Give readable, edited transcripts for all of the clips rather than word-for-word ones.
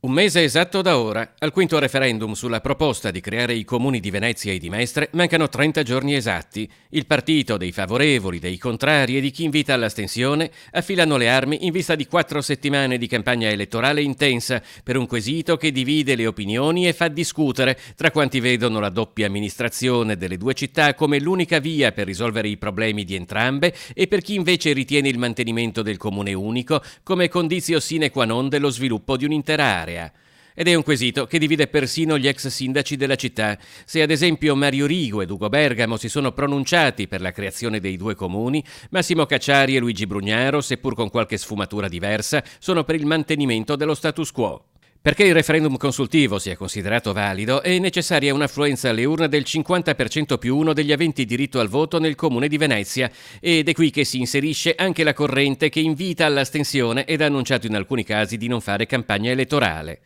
Un mese esatto da ora, al quinto referendum sulla proposta di creare i comuni di Venezia e di Mestre, mancano 30 giorni esatti. Il partito dei favorevoli, dei contrari e di chi invita all'astensione affilano le armi in vista di 4 settimane di campagna elettorale intensa per un quesito che divide le opinioni e fa discutere tra quanti vedono la doppia amministrazione delle due città come l'unica via per risolvere i problemi di entrambe e per chi invece ritiene il mantenimento del comune unico come condizio sine qua non dello sviluppo di un'intera area. Ed è un quesito che divide persino gli ex sindaci della città. Se ad esempio Mario Rigo ed Ugo Bergamo si sono pronunciati per la creazione dei due comuni, Massimo Cacciari e Luigi Brugnaro, seppur con qualche sfumatura diversa, sono per il mantenimento dello status quo. Perché il referendum consultivo sia considerato valido è necessaria un'affluenza alle urne del 50% più uno degli aventi diritto al voto nel comune di Venezia ed è qui che si inserisce anche la corrente che invita all'astensione ed ha annunciato in alcuni casi di non fare campagna elettorale.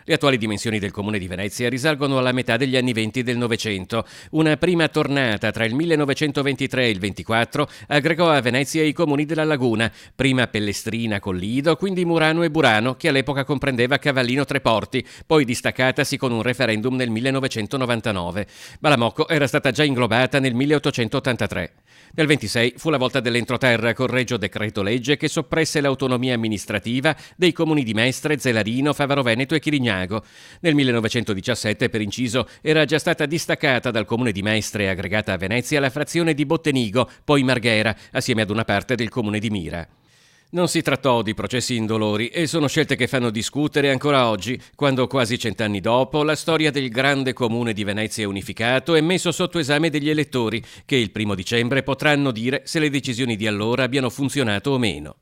Le attuali dimensioni del comune di Venezia risalgono alla metà degli anni 20 del Novecento. Una prima tornata tra il 1923 e il 24 aggregò a Venezia i comuni della Laguna, prima Pellestrina con Lido, quindi Murano e Burano, che all'epoca comprendeva Cavallino Treporti, poi distaccatasi con un referendum nel 1999. Malamocco era stata già inglobata nel 1883. Nel 26 fu la volta dell'entroterra con regio decreto legge che soppresse l'autonomia amministrativa dei comuni di Mestre, Zelarino, Favaro Veneto e Chirignago. Nel 1917, per inciso, era già stata distaccata dal comune di Mestre e aggregata a Venezia la frazione di Bottenigo, poi Marghera, assieme ad una parte del comune di Mira. Non si trattò di processi indolori e sono scelte che fanno discutere ancora oggi, quando quasi 100 anni dopo la storia del grande comune di Venezia unificato è messo sotto esame degli elettori, che il 1° dicembre potranno dire se le decisioni di allora abbiano funzionato o meno.